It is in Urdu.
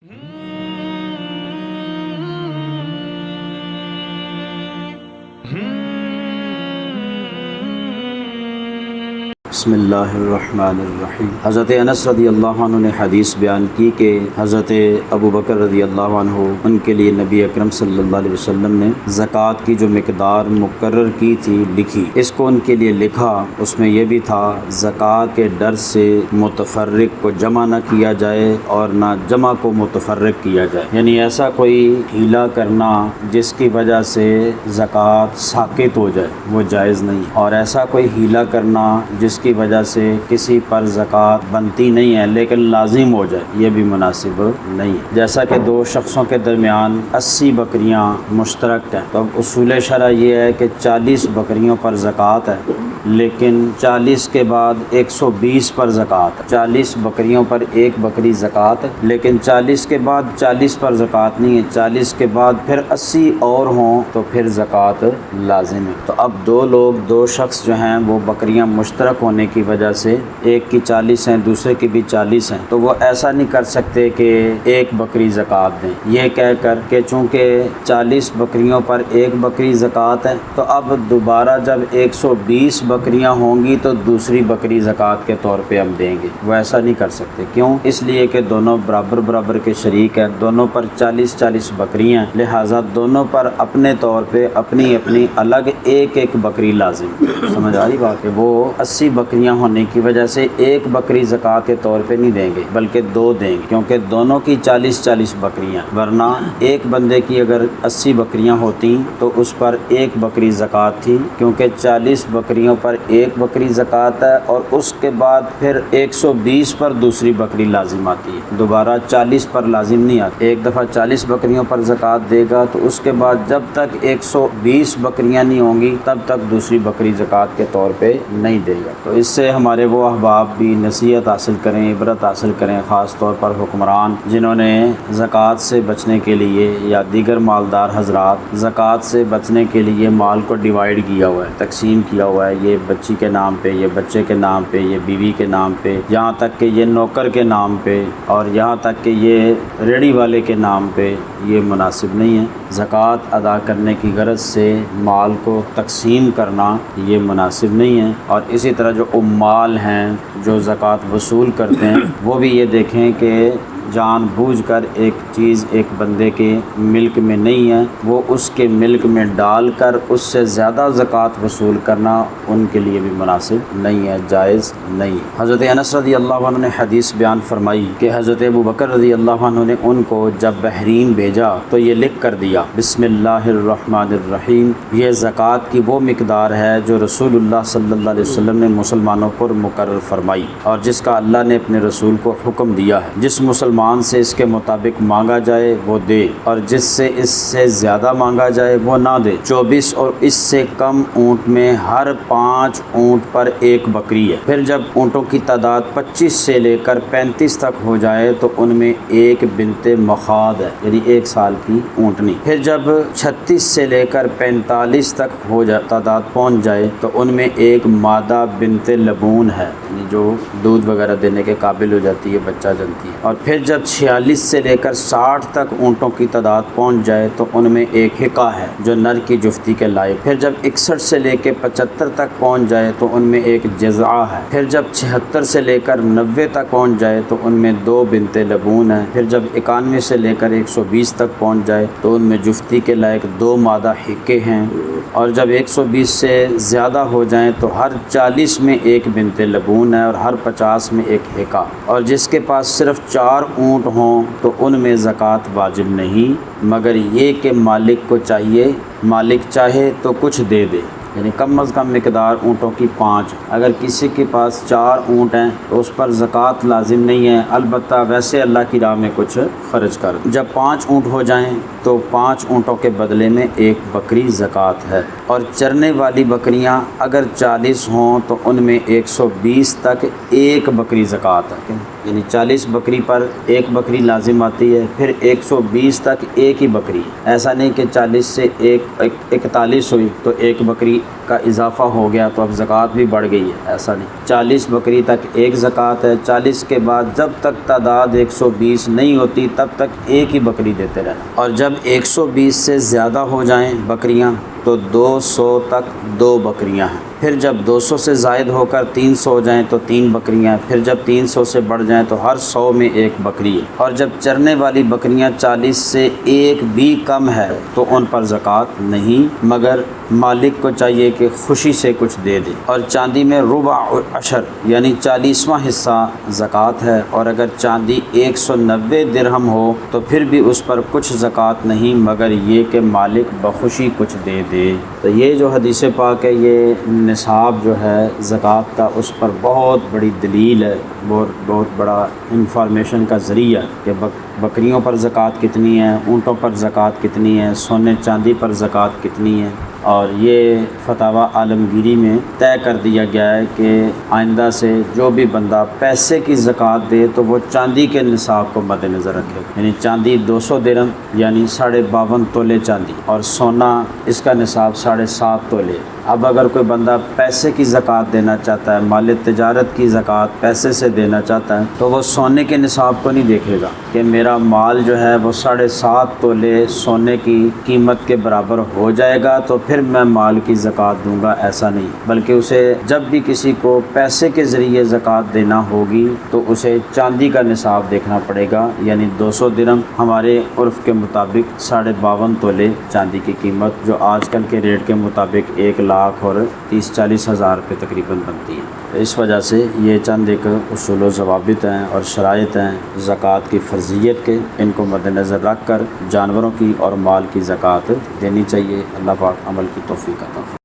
بسم اللہ الرحمن الرحیم۔ حضرت انس رضی اللہ عنہ نے حدیث بیان کی کہ حضرت ابو بکر رضی اللہ عنہ ان کے لیے نبی اکرم صلی اللہ علیہ وسلم نے زکوٰۃ کی جو مقدار مقرر کی تھی لکھی، اس کو ان کے لیے لکھا۔ اس میں یہ بھی تھا زکوٰۃ کے ڈر سے متفرق کو جمع نہ کیا جائے اور نہ جمع کو متفرق کیا جائے، یعنی ایسا کوئی ہیلا کرنا جس کی وجہ سے زکوٰۃ ساقط ہو جائے وہ جائز نہیں، اور ایسا کوئی ہیلا کرنا جس کی وجہ سے کسی پر زکوٰۃ بنتی نہیں ہے لیکن لازم ہو جائے یہ بھی مناسب نہیں ہے۔ جیسا کہ دو شخصوں کے درمیان 80 بکریاں مشترک ہیں، تو اب اصول شرع یہ ہے کہ 40 بکریوں پر زکوٰۃ ہے، لیکن 40 کے بعد 120 پر زکوٰۃ ہے۔ 40 بکریوں پر ایک بکری زکوٰۃ ہے، لیکن 40 کے بعد 40 پر زکوٰۃ نہیں ہے، 40 کے بعد پھر 80 اور ہوں تو پھر زکوٰۃ لازم ہے۔ تو اب دو شخص جو ہیں وہ بکریاں مشترک ہونے کی وجہ سے ایک کی 40 ہیں دوسرے کی بھی 40 ہیں، تو وہ ایسا نہیں کر سکتے کہ ایک بکری زکوٰۃ دیں، یہ کہہ کر کہ چونکہ 40 بکریوں پر ایک بکری زکوٰۃ ہے تو اب دوبارہ جب 120 بکریاں ہوں گی تو دوسری بکری زکوٰۃ کے طور پہ ہم دیں گے۔ وہ ایسا نہیں کر سکتے، کیوں؟ اس لیے کہ دونوں برابر کے شریک ہیں، دونوں پر 40 بکریاں ہیں، لہٰذا دونوں پر اپنے طور پہ اپنی الگ ایک بکری لازم۔ سمجھ آ رہی بات ہے؟ وہ 80 بکریاں ہونے کی وجہ سے ایک بکری زکوٰۃ کے طور پہ نہیں دیں گے بلکہ 2 دیں گے، کیونکہ دونوں کی 40 بکریاں، ورنہ ایک بندے کی اگر 80 بکریاں ہوتی تو اس پر ایک بکری زکوٰۃ تھی، کیونکہ 40 بکریوں پر ایک بکری زکوٰۃ ہے اور اس کے بعد پھر 120 پر دوسری بکری لازم آتی ہے، دوبارہ 40 پر لازم نہیں آتی۔ ایک دفعہ 40 بکریوں پر زکوٰۃ دے گا تو اس کے بعد جب تک 120 بکریاں نہیں ہوں گی تب تک دوسری بکری زکوٰۃ کے طور پہ نہیں دے گا۔ تو اس سے ہمارے وہ احباب بھی نصیحت حاصل کریں، عبرت حاصل کریں، خاص طور پر حکمران جنہوں نے زکوٰۃ سے بچنے کے لیے یا دیگر مالدار حضرات زکوٰۃ سے بچنے کے لیے مال کو ڈیوائیڈ کیا ہوا ہے، تقسیم کیا ہوا ہے، یہ بچی کے نام پہ، یہ بچے کے نام پہ، یہ بیوی کے نام پہ، یہاں تک کہ یہ نوکر کے نام پہ، اور یہاں تک کہ یہ ریڑھی والے کے نام پہ، یہ مناسب نہیں ہے۔ زکوٰۃ ادا کرنے کی غرض سے مال کو تقسیم کرنا یہ مناسب نہیں ہے، اور اسی طرح جو عمال ہیں جو زکوٰۃ وصول کرتے ہیں وہ بھی یہ دیکھیں کہ جان بوجھ کر ایک چیز ایک بندے کے ملک میں نہیں ہے وہ اس کے ملک میں ڈال کر اس سے زیادہ زکوٰۃ وصول کرنا ان کے لیے بھی مناسب نہیں ہے، جائز نہیں۔ حضرت انس رضی اللہ عنہ نے حدیث بیان فرمائی کہ حضرت ابو بکر رضی اللہ عنہ نے ان کو جب بحرین بھیجا تو یہ لکھ کر دیا، بسم اللہ الرحمن الرحیم، یہ زکوٰۃ کی وہ مقدار ہے جو رسول اللہ صلی اللہ علیہ وسلم نے مسلمانوں پر مقرر فرمائی اور جس کا اللہ نے اپنے رسول کو حکم دیا ہے، جس مسلمان سے اس کے مطابق مانگا جائے وہ دے اور جس سے اس سے زیادہ مانگا جائے وہ نہ دے۔ 24 اور اس سے کم اونٹ میں ہر 5 اونٹ پر ایک بکری ہے۔ پھر جب اونٹوں کی تعداد 25 سے لے کر 35 تک ہو جائے تو ان میں ایک بنت مخاض ہے، یعنی 1 سال کی اونٹنی۔ پھر جب 36 سے لے کر 45 تک ہو جائے تعداد پہنچ جائے تو ان میں ایک مادہ بنت لبون ہے، یعنی جو دودھ وغیرہ دینے کے قابل ہو جاتی ہے، بچہ جنتی ہے۔ اور پھر جب 46 سے لے کر 60 تک اونٹوں کی تعداد پہنچ جائے تو ان میں ایک حقہ ہے جو نر کی جفتی کے لائق۔ پھر جب 61 سے لے کے 75 تک پہنچ جائے تو ان میں ایک جزعہ ہے۔ پھر جب 76 سے لے کر 90 تک پہنچ جائے تو ان میں 2 بنت لبون ہیں۔ پھر جب 91 سے لے کر 120 تک پہنچ جائے تو ان میں جفتی کے لائق 2 مادہ حقے ہیں، اور جب 120 سے زیادہ ہو جائیں تو ہر 40 میں ایک بنت لبون ہے اور ہر 50 میں ایک حقہ، اور جس کے پاس صرف 4 اونٹ ہوں تو ان میں زکوٰۃ واجب نہیں، مگر یہ کہ مالک کو چاہیے، مالک چاہے تو کچھ دے دے، یعنی کم از کم مقدار اونٹوں کی 5۔ اگر کسی کے پاس 4 اونٹ ہیں تو اس پر زکوٰۃ لازم نہیں ہے، البتہ ویسے اللہ کی راہ میں کچھ خرچ کر۔ جب 5 اونٹ ہو جائیں تو 5 اونٹوں کے بدلے میں ایک بکری زکوٰۃ ہے، اور چرنے والی بکریاں اگر 40 ہوں تو ان میں 120 تک ایک بکری زکوٰۃ ہے، یعنی 40 بکری پر ایک بکری لازم آتی ہے، پھر 120 تک ایک ہی بکری۔ ایسا نہیں کہ 40 سے 41 ہوئی تو ایک بکری کا اضافہ ہو گیا تو اب زکوٰۃ بھی بڑھ گئی ہے، ایسا نہیں۔ 40 بکری تک ایک زکوٰۃ ہے، 40 کے بعد جب تک تعداد 120 نہیں ہوتی تب تک ایک ہی بکری دیتے رہنا، اور جب 120 سے زیادہ ہو جائیں بکریاں تو 200 تک 2 بکریاں ہیں، پھر جب 200 سے زائد ہو کر 300 ہو جائیں تو 3 بکریاں، پھر جب 300 سے بڑھ جائیں تو ہر 100 میں 1 بکری ہے، اور جب چرنے والی بکریاں 40 سے ایک بھی کم ہے تو ان پر زکوٰۃ نہیں، مگر مالک کو چاہیے کہ خوشی سے کچھ دے دے۔ اور چاندی میں ربع عشر یعنی 40واں حصہ زکوٰۃ ہے، اور اگر چاندی 190 درہم ہو تو پھر بھی اس پر کچھ زکوٰۃ نہیں، مگر یہ کہ مالک بخوشی کچھ دے دے۔ تو یہ جو حدیث پاک ہے یہ نصاب جو ہے زکوٰۃ کا، اس پر بہت بڑی دلیل ہے، بہت بڑا انفارمیشن کا ذریعہ کہ بکریوں پر زکوٰۃ کتنی ہے، اونٹوں پر زکوٰۃ کتنی ہے، سونے چاندی پر زکوٰۃ کتنی ہے۔ اور یہ فتاویٰ عالمگیری میں طے کر دیا گیا ہے کہ آئندہ سے جو بھی بندہ پیسے کی زکوٰۃ دے تو وہ چاندی کے نصاب کو مد نظر رکھے، یعنی چاندی 200 درہم یعنی 52.5 تولے چاندی، اور سونا اس کا نصاب 7.5 تولے۔ اب اگر کوئی بندہ پیسے کی زکوٰۃ دینا چاہتا ہے، مال تجارت کی زکوٰۃ پیسے سے دینا چاہتا ہے، تو وہ سونے کے نصاب کو نہیں دیکھے گا کہ میرا مال جو ہے وہ 7.5 تولے سونے کی قیمت کے برابر ہو جائے گا تو پھر میں مال کی زکوٰۃ دوں گا، ایسا نہیں، بلکہ اسے جب بھی کسی کو پیسے کے ذریعے زکوٰۃ دینا ہوگی تو اسے چاندی کا نصاب دیکھنا پڑے گا، یعنی 200 درہم ہمارے عرف کے مطابق 52.5 تولے چاندی کی قیمت، جو آج کل کے ریٹ کے مطابق 1,00,000 اور 30-40 ہزار روپے تقریباً بنتی ہے۔ اس وجہ سے یہ چند ایک اصول و ضوابط ہیں اور شرائط ہیں زکوٰۃ کی فرضیت کے، ان کو مد نظر رکھ کر جانوروں کی اور مال کی زکوٰۃ دینی چاہیے۔ اللہ پاک عمل کی توفیق عطا فرمائے۔